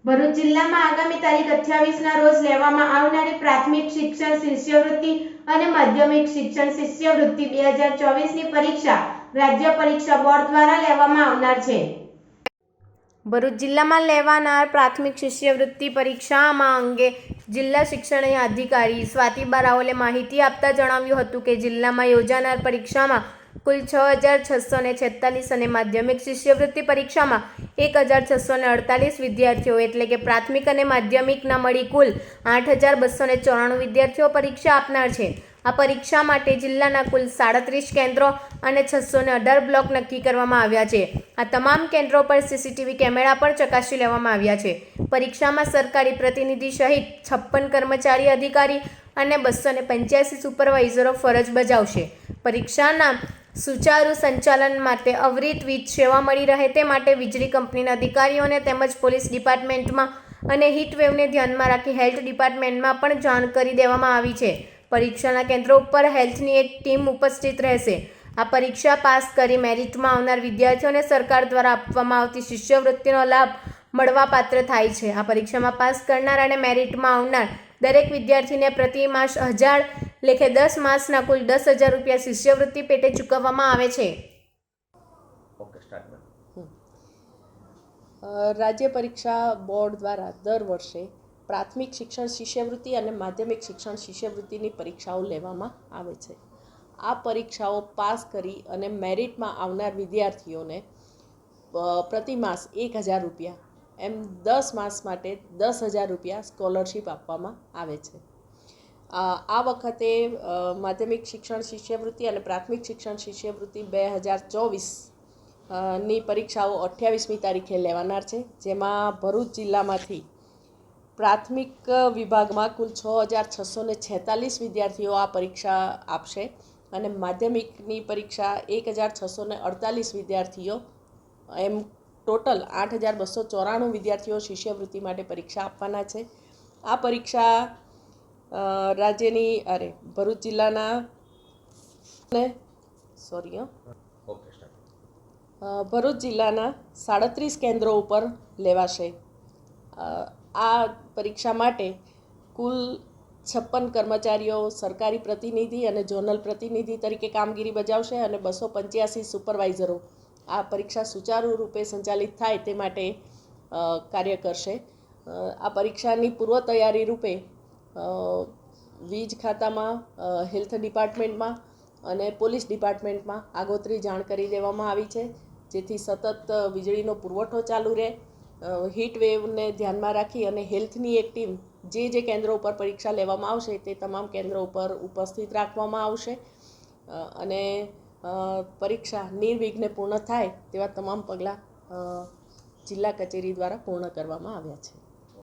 ભરૂચ જિલ્લામાં આગામી તારીખ 28ના રોજ લેવામાં આવનારી પ્રાથમિક શિક્ષણ શિષ્યવૃત્તિ અને માધ્યમિક શિક્ષણ શિષ્યવૃત્તિ 2024ની પરીક્ષા રાજ્ય પરીક્ષા બોર્ડ દ્વારા લેવામાં આવનાર છે। ભરૂચ જિલ્લામાં લેવાનાર પ્રાથમિક શિષ્યવૃત્તિ પરીક્ષામાં અંગે જિલ્લા શિક્ષણ અધિકારી સ્વાતિ બારાઓલે માહિતી આપતા જણાવ્યું હતું કે જિલ્લામાં યોજાનાર પરીક્ષામાં કુલ 6646 અને માધ્યમિક શિષ્યવૃત્તિ પરીક્ષામાં 1648 વિદ્યાર્થીઓ એટલે કે પ્રાથમિક અને માધ્યમિકના મળી કુલ 8294 વિદ્યાર્થીઓ પરીક્ષા આપનાર છે। આ પરીક્ષા માટે જિલ્લાના કુલ 37 કેન્દ્રો અને 618 બ્લોક નક્કી કરવામાં આવ્યા છે। આ તમામ કેન્દ્રો પર સીસીટીવી કેમેરા પણ ચકાસી લેવામાં આવ્યા છે। પરીક્ષામાં સરકારી પ્રતિનિધિ સહિત 56 કર્મચારી અધિકારી અને 285 સુપરવાઇઝરો ફરજ બજાવશે। પરીક્ષાના સુચારુ સંચાલન માટે અવિરત વીજ સેવા મળી રહે તે માટે વીજળી કંપનીના અધિકારીઓને તેમજ પોલીસ ડિપાર્ટમેન્ટમાં અને હીટવેવને ધ્યાનમાં રાખી હેલ્થ ડિપાર્ટમેન્ટમાં પણ જાણ કરી દેવામાં આવી છે। પરીક્ષાના કેન્દ્રો ઉપર હેલ્થની એક ટીમ ઉપસ્થિત રહેશે। આ પરીક્ષા પાસ કરી મેરિટમાં આવનાર વિદ્યાર્થીઓને સરકાર દ્વારા આપવામાં આવતી શિષ્યવૃત્તિનો લાભ મળવાપાત્ર થાય છે। આ પરીક્ષામાં પાસ કરનાર અને મેરિટમાં આવનાર દરેક વિદ્યાર્થીને પ્રતિ માસ 1000 લેખે 10 માસના કુલ 10,000 રૂપિયા શિષ્યવૃત્તિ પેટે ચૂકવવામાં આવે છે। રાજ્ય પરીક્ષા બોર્ડ દ્વારા દર વર્ષે પ્રાથમિક શિક્ષણ શિષ્યવૃત્તિ અને માધ્યમિક શિક્ષણ શિષ્યવૃત્તિની પરીક્ષાઓ લેવામાં આવે છે। આ પરીક્ષાઓ પાસ કરી અને મેરિટમાં આવનાર વિદ્યાર્થીઓને પ્રતિ માસ 1000 રૂપિયા એમ 10 માસ માટે 10,000 રૂપિયા સ્કોલરશિપ આપવામાં આવે છે। આ વખતે માધ્યમિક શિક્ષણ શિષ્યવૃત્તિ અને પ્રાથમિક શિક્ષણ શિષ્યવૃત્તિ 2024 ની પરીક્ષાઓ 28મી તારીખે લેવાનાર છે, જેમાં ભરૂચ જિલ્લામાંથી પ્રાથમિક વિભાગમાં કુલ 6646 વિદ્યાર્થીઓ આ પરીક્ષા આપશે અને માધ્યમિકની પરીક્ષા 1648 વિદ્યાર્થીઓ એમ ટોટલ 8294 વિદ્યાર્થીઓ શિષ્યવૃત્તિ માટે પરીક્ષા આપવાના છે। આ પરીક્ષા ભરૂચ જિલ્લાના ભરૂચ જિલ્લાના 37 કેન્દ્રો ઉપર લેવાશે। આ પરીક્ષા માટે કુલ 56 કર્મચારીઓ સરકારી પ્રતિનિધિ અને ઝોનલ પ્રતિનિધિ તરીકે કામગીરી બજાવશે અને 285 સુપરવાઇઝરો આ પરીક્ષા સુચારુ રૂપે સંચાલિત થાય તે માટે કાર્ય કરશે। આ પરીક્ષાની પૂર્વ તૈયારી રૂપે વીજ ખાતામાં, હેલ્થ ડિપાર્ટમેન્ટમાં અને પોલીસ ડિપાર્ટમેન્ટમાં આગોતરી જાણ કરી દેવામાં આવી છે, જેથી સતત વીજળીનો પુરવઠો ચાલુ રહે। હીટ વેવને ધ્યાનમાં રાખી અને હેલ્થની એક ટીમ જે કેન્દ્રો ઉપર પરીક્ષા લેવામાં આવશે તે તમામ કેન્દ્રો ઉપર ઉપસ્થિત રાખવામાં આવશે અને પરીક્ષા નિર્વિઘ્ને પૂર્ણ થાય તેવા તમામ પગલાં જિલ્લા કચેરી દ્વારા પૂર્ણ કરવામાં આવ્યા છે।